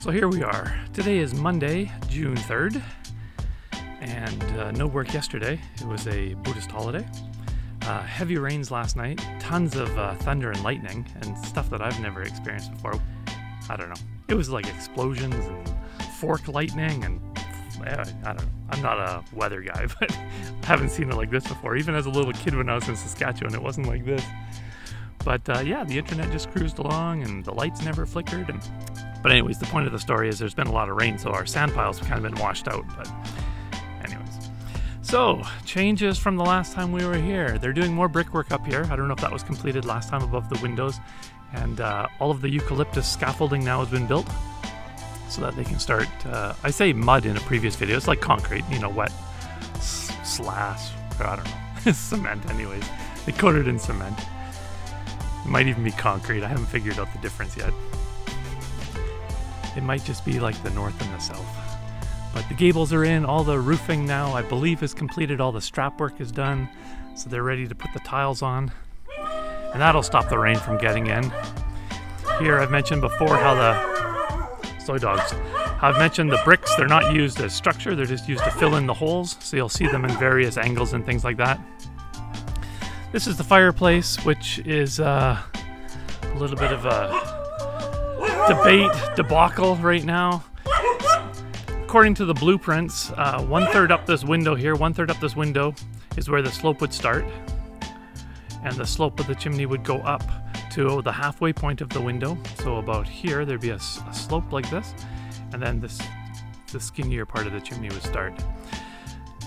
So here we are. Today is Monday, June 3rd, and no work yesterday. It was a Buddhist holiday. Heavy rains last night, tons of thunder and lightning, and stuff that I've never experienced before. I don't know. It was like explosions and fork lightning, and I don't know. I'm not a weather guy, but I haven't seen it like this before. Even as a little kid when I was in Saskatchewan, it wasn't like this. But yeah, the internet just cruised along, and the lights never flickered. But anyways, the point of the story is there's been a lot of rain, so our sand piles have kind of been washed out. But anyways, so changes from the last time we were here. They're doing more brickwork up here. I don't know if that was completed last time above the windows. And all of the eucalyptus scaffolding now has been built so that they can start, I say mud in a previous video. It's like concrete, you know, wet slash, or I don't know, cement anyways. They coat it in cement. It might even be concrete. I haven't figured out the difference yet. It might just be like the north and the south. But the gables are in, all the roofing now I believe is completed, all the strap work is done, so they're ready to put the tiles on. And that'll stop the rain from getting in. Here I've mentioned before how I've mentioned the bricks, they're not used as structure, they're just used to fill in the holes, so you'll see them in various angles and things like that. This is the fireplace, which is a little bit of a debacle right now. According to the blueprints, 1/3 up this window here, 1/3 up this window is where the slope would start, and the slope of the chimney would go up to the halfway point of the window. So about here there'd be a slope like this, and then the skinnier part of the chimney would start.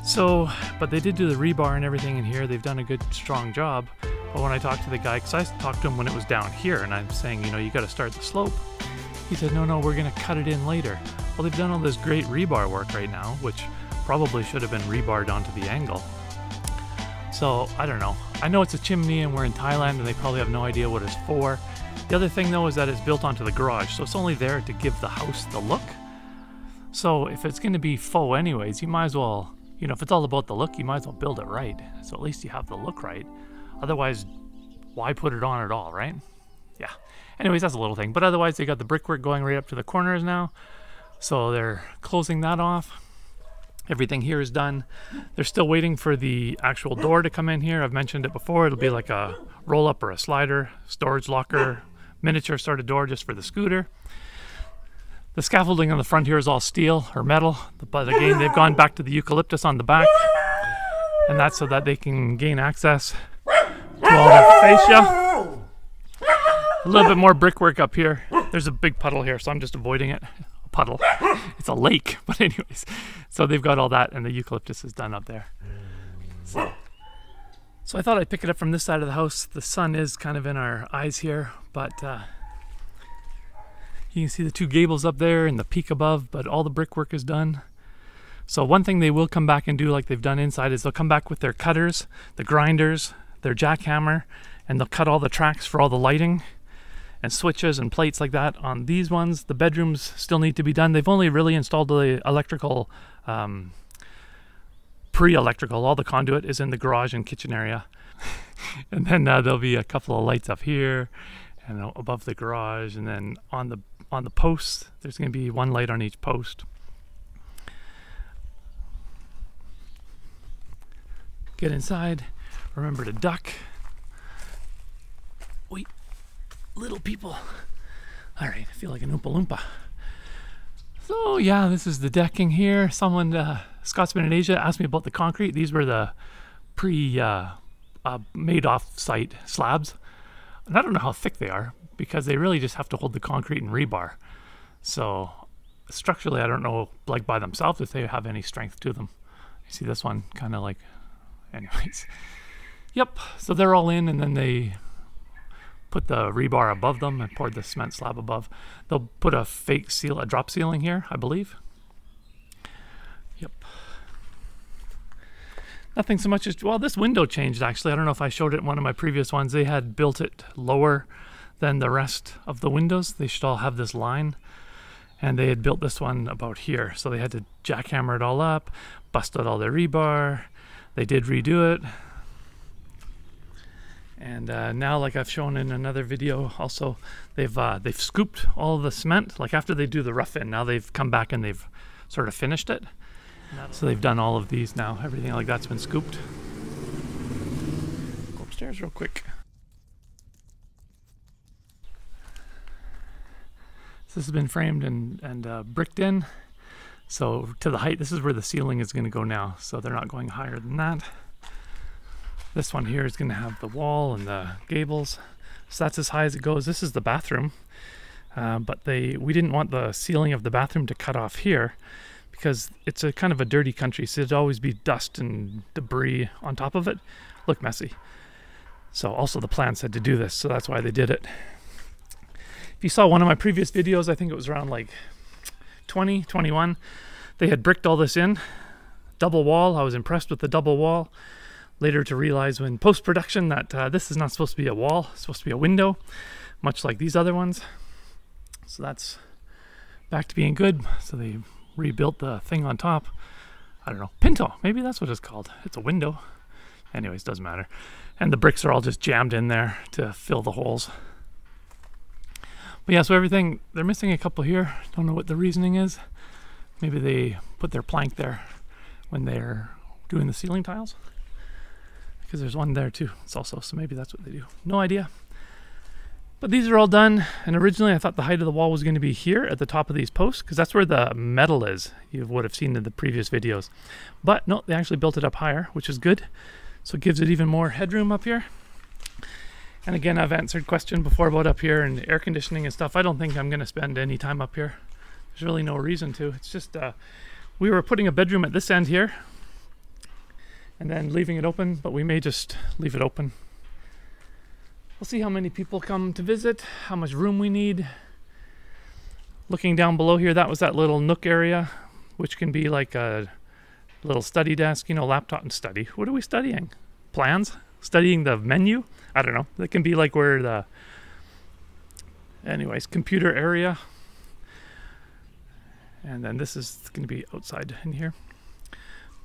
So, but they did do the rebar and everything in here. They've done a good, strong job. But when I talked to the guy, because I talked to him when it was down here, and I'm saying, you know, you got to start the slope. He said, no, we're going to cut it in later. Well, they've done all this great rebar work right now, which probably should have been rebarred onto the angle. So, I don't know. I know it's a chimney and we're in Thailand and they probably have no idea what it's for. The other thing, though, is that it's built onto the garage, so it's only there to give the house the look. So, if it's going to be faux anyways, you might as well, you know, if it's all about the look, you might as well build it right. So at least you have the look right. Otherwise, why put it on at all, right? Yeah. Anyways, that's a little thing. But otherwise, they got the brickwork going right up to the corners now. So they're closing that off. Everything here is done. They're still waiting for the actual door to come in here. I've mentioned it before. It'll be like a roll-up or a slider, storage locker, miniature sort of door just for the scooter. The scaffolding on the front here is all steel or metal. But again, they've gone back to the eucalyptus on the back. And that's so that they can gain access to all their fascia. A little bit more brickwork up here. There's a big puddle here, so I'm just avoiding it. A puddle. It's a lake, but anyways. So they've got all that, and the eucalyptus is done up there. So I thought I'd pick it up from this side of the house. The sun is kind of in our eyes here, but you can see the two gables up there and the peak above, but all the brickwork is done. So one thing they will come back and do like they've done inside is they'll come back with their cutters, the grinders, their jackhammer, and they'll cut all the tracks for all the lighting and switches and plates like that on these ones. The bedrooms still need to be done. They've only really installed the electrical, pre-electrical. All the conduit is in the garage and kitchen area. And then there'll be a couple of lights up here and above the garage, and then on the posts, there's going to be one light on each post. Get inside. Remember to duck. Wait. Little people. All right, I feel like an Oompa Loompa. So yeah, this is the decking here. Someone, Scotsman in Asia, asked me about the concrete. These were the made off-site slabs. And I don't know how thick they are because they really just have to hold the concrete and rebar. So structurally, I don't know, like by themselves, if they have any strength to them. You see this one kind of like, anyways. Yep, so they're all in, and then they put the rebar above them and poured the cement slab above. They'll put a fake seal, a drop ceiling here, I believe. Yep. Nothing so much as, well, this window changed actually. I don't know if I showed it in one of my previous ones. They had built it lower than the rest of the windows. They should all have this line. And they had built this one about here. So they had to jackhammer it all up, bust out all their rebar. They did redo it. And now, like I've shown in another video, also they've scooped all the cement. Like after they do the rough in, now they've come back and they've sort of finished it. So they've done all of these now. Everything like that's been scooped. Go upstairs real quick. So this has been framed and bricked in. So to the height, this is where the ceiling is going to go now. So they're not going higher than that. This one here is going to have the wall and the gables. So that's as high as it goes. This is the bathroom. But we didn't want the ceiling of the bathroom to cut off here because it's a kind of a dirty country. So there'd always be dust and debris on top of it. Look messy. So also the plan said to do this. So that's why they did it. If you saw one of my previous videos, I think it was around like 20, 21, they had bricked all this in. Double wall. I was impressed with the double wall. Later to realize when post-production that this is not supposed to be a wall, it's supposed to be a window, much like these other ones. So that's back to being good. So they rebuilt the thing on top. I don't know, Pinto, maybe that's what it's called. It's a window. Anyways, doesn't matter. And the bricks are all just jammed in there to fill the holes. But yeah, so everything, they're missing a couple here. Don't know what the reasoning is. Maybe they put their plank there when they're doing the ceiling tiles. Because there's one there too. It's also, so maybe that's what they do. No idea. But these are all done. And originally I thought the height of the wall was going to be here at the top of these posts, because that's where the metal is. You would have seen in the previous videos. But no, they actually built it up higher, which is good. So it gives it even more headroom up here. And again, I've answered question before about up here and air conditioning and stuff. I don't think I'm going to spend any time up here. There's really no reason to. It's just, we were putting a bedroom at this end here and then leaving it open, but we may just leave it open. We'll see how many people come to visit, how much room we need. Looking down below here, that was that little nook area, which can be like a little study desk, you know, laptop and study. What are we studying? Plans? Studying the menu? I don't know. That can be like where the, anyways, computer area. And then this is going to be outside in here.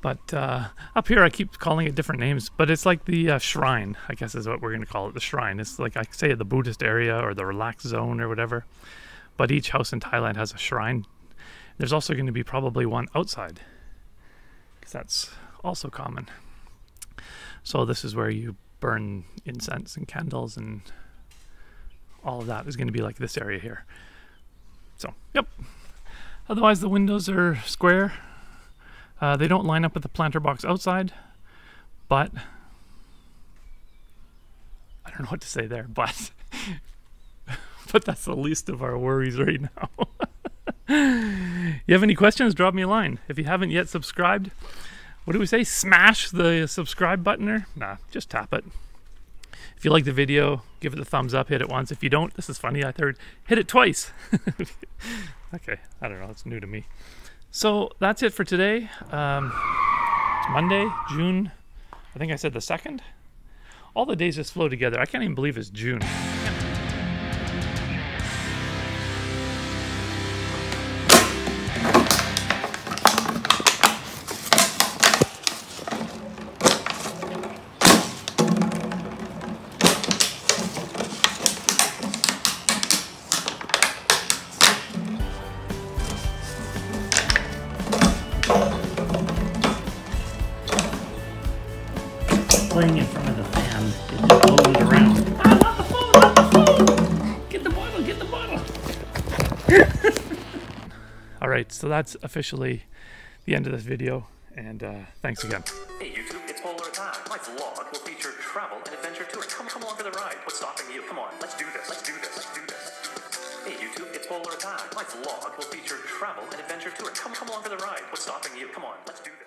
But up here I keep calling it different names, but it's like the shrine, I guess is what we're going to call it, the shrine. It's like I say the Buddhist area or the relaxed zone or whatever. But each house in Thailand has a shrine. There's also going to be probably one outside, because that's also common. So this is where you burn incense and candles, and all of that is going to be like this area here. So, yep. Otherwise the windows are square. They don't line up with the planter box outside, but I don't know what to say there, but but that's the least of our worries right now. You have any questions, drop me a line. If you haven't yet subscribed, what do we say? Smash the subscribe button or? Nah, just tap it. If you like the video, give it a thumbs up, hit it once. If you don't, this is funny, I heard, hit it twice. Okay, I don't know, it's new to me. So that's it for today. It's Monday, June, I think I said the 2nd. All the days just flow together. I can't even believe it's June. Playing in front of the fan, it just blows it around. Ah, not the phone, not the phone! Get the bottle, get the bottle! Alright, so that's officially the end of this video, and thanks again. Hey YouTube, it's Polar Time. My vlog will feature travel and adventure touring. Come along for the ride. What's stopping you? Come on, let's do this, let's do this, let's do this. Hey YouTube, it's Polar Time. My vlog will feature travel and adventure touring. Come along for the ride. What's stopping you? Come on, let's do this.